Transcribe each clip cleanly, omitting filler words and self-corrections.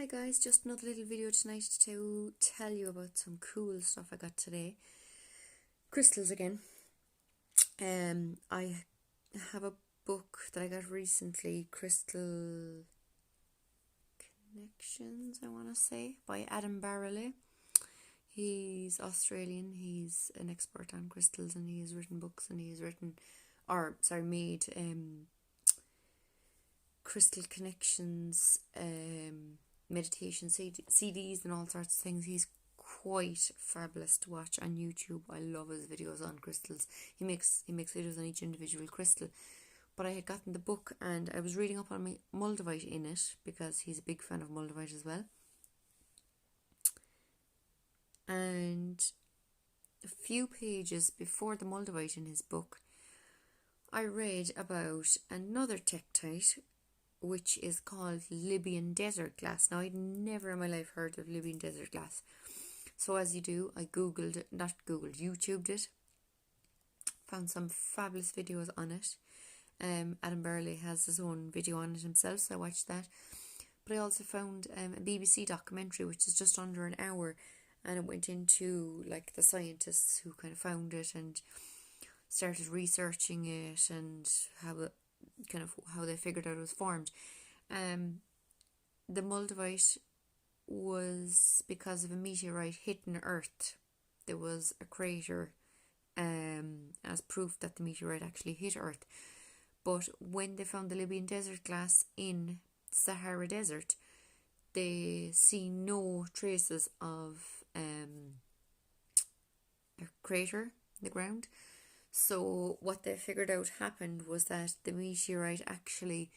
Hi guys, just another little video tonight to tell you about some cool stuff I got today. Crystals again. I have a book that I got recently, Crystal Connections, I want to say, by Adam Barreley. He's Australian, he's an expert on crystals, and he has written books, and he has made Crystal Connections meditation CDs and all sorts of things. He's quite fabulous to watch on YouTube. I love his videos on crystals. He makes videos on each individual crystal. But I had gotten the book and I was reading up on my Moldavite in it because he's a big fan of Moldavite as well. And a few pages before the Moldavite in his book, I read about another tektite which is called Libyan desert glass. Now, I'd never in my life heard of Libyan desert glass. So as you do, I YouTubed it. Found some fabulous videos on it. Adam Burley has his own video on it himself, so I watched that. But I also found a BBC documentary, which is just under an hour, and it went into like the scientists who kind of found it and started researching it and how they figured out it was formed. The Moldavite was because of a meteorite hitting Earth. There was a crater as proof that the meteorite actually hit Earth. But when they found the Libyan desert glass in Sahara Desert, they see no traces of a crater in the ground. So what they figured out happened was that the meteorite actually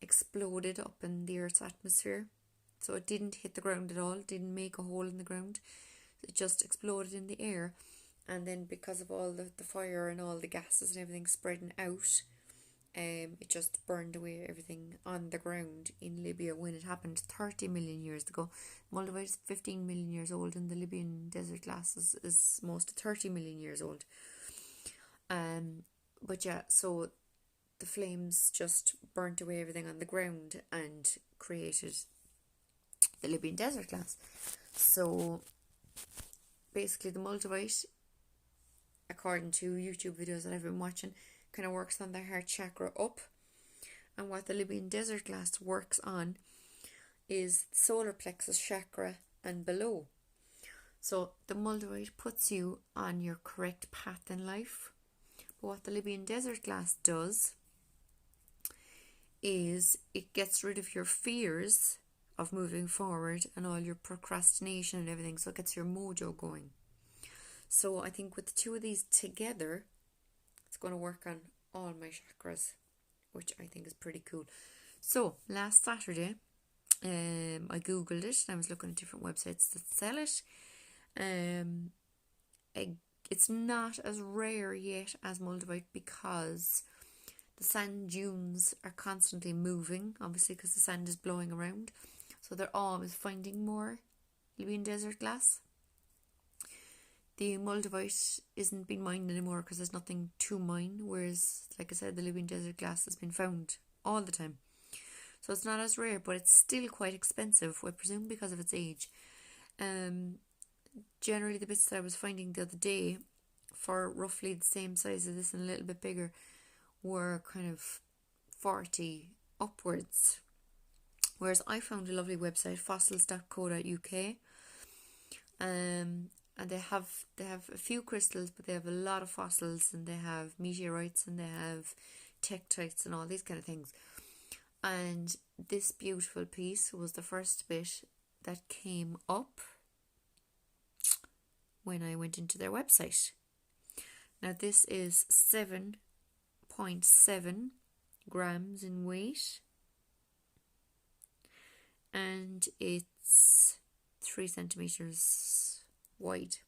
exploded up in the Earth's atmosphere. So it didn't hit the ground at all, didn't make a hole in the ground. It just exploded in the air. And then because of all the fire and all the gases and everything spreading out, it just burned away everything on the ground in Libya when it happened 30 million years ago. Moldavite is 15 million years old, and the Libyan desert glass is most 30 million years old. But yeah, so the flames just burnt away everything on the ground and created the Libyan desert glass. So basically the Moldavite, according to YouTube videos that I've been watching, kind of works on the heart chakra up, and what the Libyan desert glass works on is solar plexus chakra and below. So the Moldavite puts you on your correct path in life. But what the Libyan desert glass does is it gets rid of your fears of moving forward and all your procrastination and everything, so it gets your mojo going. So I think with the two of these together, it's going to work on all my chakras, which I think is pretty cool. So last Saturday, I googled it and I was looking at different websites that sell it. It's not as rare yet as Moldavite because the sand dunes are constantly moving, obviously because the sand is blowing around. So they're always finding more Libyan desert glass. The Moldavite isn't being mined anymore because there's nothing to mine, whereas, like I said, the Libyan desert glass has been found all the time. So it's not as rare, but it's still quite expensive, I presume because of its age. Generally, the bits that I was finding the other day for roughly the same size as this and a little bit bigger were kind of 40 upwards. Whereas I found a lovely website, fossils.co.uk, and they have a few crystals, but they have a lot of fossils, and they have meteorites, and they have tektites and all these kind of things. And this beautiful piece was the first bit that came up when I went into their website. Now this is 7.7 grams in weight, and it's 3 centimeters wide.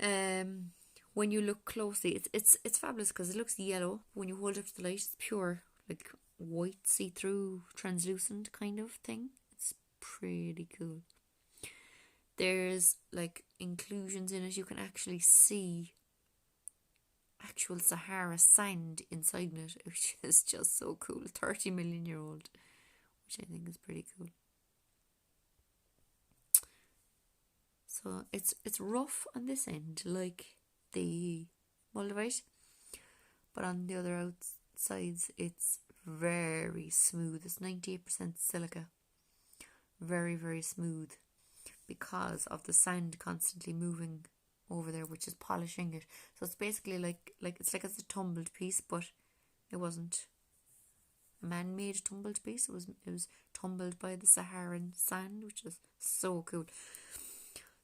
When you look closely, it's fabulous because it looks yellow. When you hold it up to the light, it's pure, like white, see-through, translucent kind of thing. It's pretty cool. There's like inclusions in it. You can actually see actual Sahara sand inside it, which is just so cool. 30 million year old, which I think is pretty cool. So it's rough on this end, like the Moldavite, but on the other outsides it's very smooth. It's 98% silica. Very, very smooth because of the sand constantly moving over there, which is polishing it. So it's basically like it's a tumbled piece, but it wasn't a man-made tumbled piece. It was tumbled by the Saharan sand, which is so cool.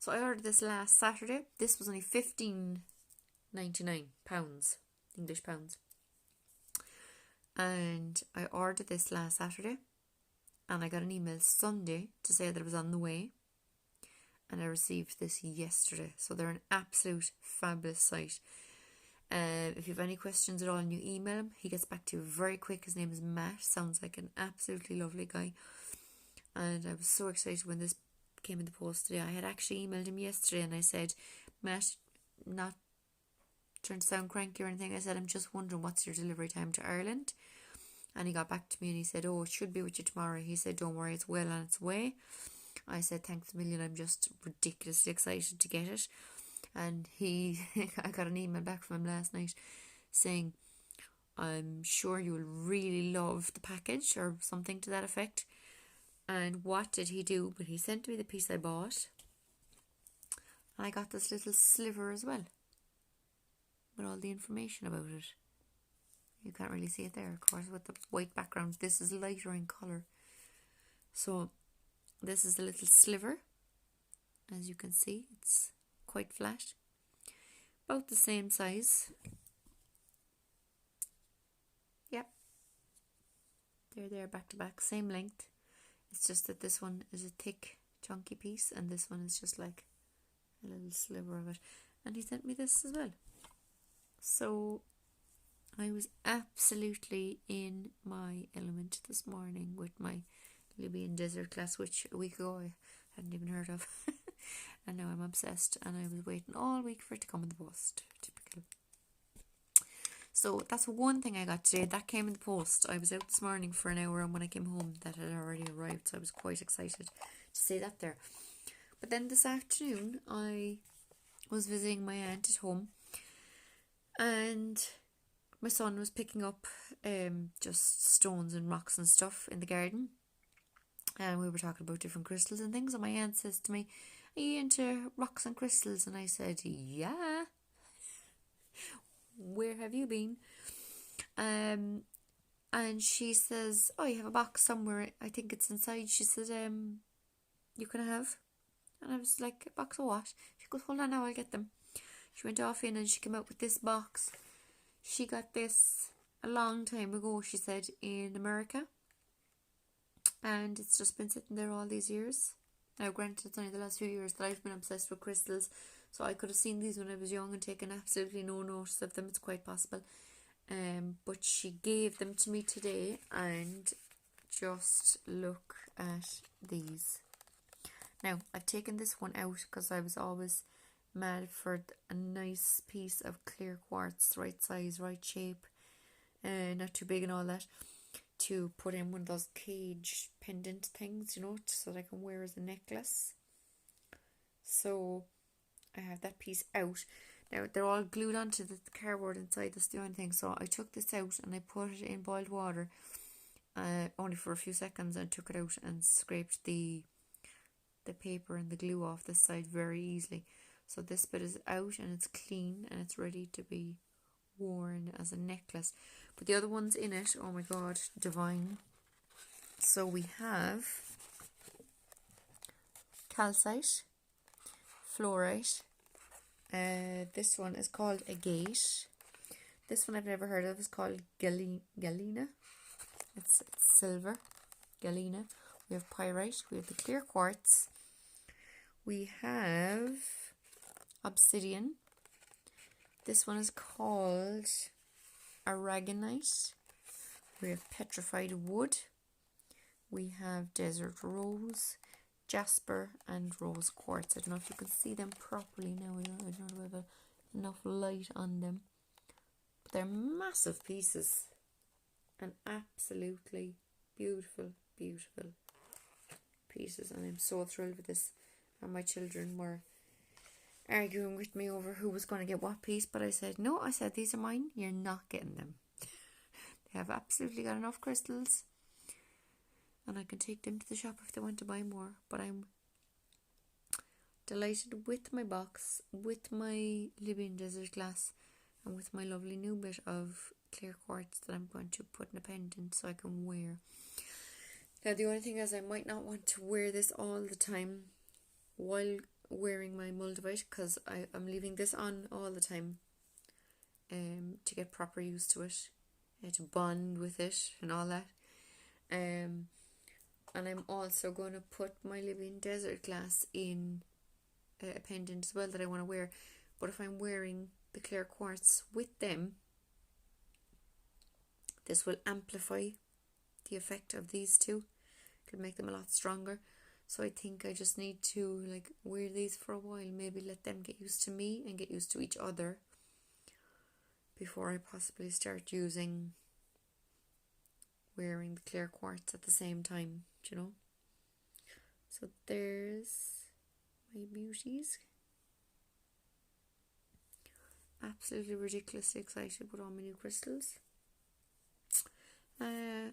So I ordered this last Saturday. This was only £15.99 English pounds, and I ordered this last Saturday, and I got an email Sunday to say that it was on the way, and I received this yesterday. So they're an absolute fabulous site. If you have any questions at all and you email him, he gets back to you very quick. His name is Matt. Sounds like an absolutely lovely guy, and I was so excited when this came in the post today. I had actually emailed him yesterday and I said, Matt, not trying to sound cranky or anything, I said, I'm just wondering what's your delivery time to Ireland. And he got back to me and he said, oh, it should be with you tomorrow. He said, don't worry, it's well on its way. I said, thanks a million, I'm just ridiculously excited to get it. And I got an email back from him last night saying, I'm sure you'll really love the package, or something to that effect. And what did he do? But he sent me the piece I bought, and I got this little sliver as well with all the information about it. You can't really see it there, of course, with the white background. This is lighter in colour. So this is a little sliver. As you can see, it's quite flat. About the same size. Yep. They're there back to back, same length. It's just that this one is a thick, chunky piece, and this one is just like a little sliver of it. And he sent me this as well. So I was absolutely in my element this morning with my Libyan desert class, which a week ago I hadn't even heard of. And now I'm obsessed, and I was waiting all week for it to come in the post. Typical. So that's one thing I got today. That came in the post. I was out this morning for an hour, and when I came home that had already arrived, so I was quite excited to see that there. But then this afternoon I was visiting my aunt at home, and my son was picking up just stones and rocks and stuff in the garden, and we were talking about different crystals and things, and my aunt says to me, are you into rocks and crystals? And I said, yeah. Where have you been? And she says, oh, you have a box somewhere, I think it's inside. She said, you can have. And I was like, a box of what? She goes, hold on now, I'll get them. She went off in and she came out with this box. She got this a long time ago, she said, in America, and it's just been sitting there all these years. Now granted, it's only the last few years that I've been obsessed with crystals, so I could have seen these when I was young and taken absolutely no notice of them. It's quite possible. But she gave them to me today, and just look at these. Now I've taken this one out because I was always mad for a nice piece of clear quartz, right size, right shape, not too big and all that, to put in one of those cage pendant things, you know, so that I can wear as a necklace. So I have that piece out. Now they're all glued onto the cardboard inside, that's the only thing. So I took this out and I put it in boiled water, only for a few seconds, and took it out and scraped the paper and the glue off this side very easily. So this bit is out and it's clean and it's ready to be worn as a necklace. But the other ones in it, oh my god, divine. So we have calcite, fluorite. This one is called agate. This one I've never heard of. It's called galena. It's silver, galena. We have pyrite. We have the clear quartz. We have obsidian. This one is called aragonite. We have petrified wood. We have desert rose, jasper, and rose quartz. I don't know if you can see them properly now. I don't know if I have enough light on them. But they're massive pieces and absolutely beautiful, beautiful pieces, and I'm so thrilled with this. And my children were arguing with me over who was going to get what piece, but I said, no, I said, these are mine, you're not getting them. They have absolutely got enough crystals, and I can take them to the shop if they want to buy more. But I'm delighted with my box, with my Libyan desert glass, and with my lovely new bit of clear quartz that I'm going to put in a pendant so I can wear. Now the only thing is, I might not want to wear this all the time while wearing my Moldavite, because I'm leaving this on all the time to get proper used to it, to bond with it and all that. And I'm also going to put my Libyan desert glass in a pendant as well that I want to wear. But if I'm wearing the clear quartz with them, this will amplify the effect of these two. It'll make them a lot stronger. So I think I just need to like wear these for a while, maybe let them get used to me and get used to each other before I possibly start wearing the clear quartz at the same time, you know. So there's my beauties. Absolutely ridiculously excited with all my new crystals.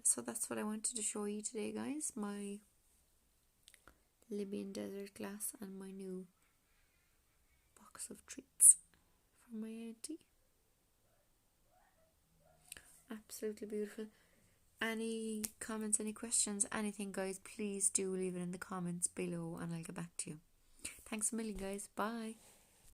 So that's what I wanted to show you today, guys. My Libyan desert glass and my new box of treats from my auntie. Absolutely beautiful. Any comments, any questions, anything, guys, please do leave it in the comments below and I'll get back to you. Thanks a million, guys. Bye.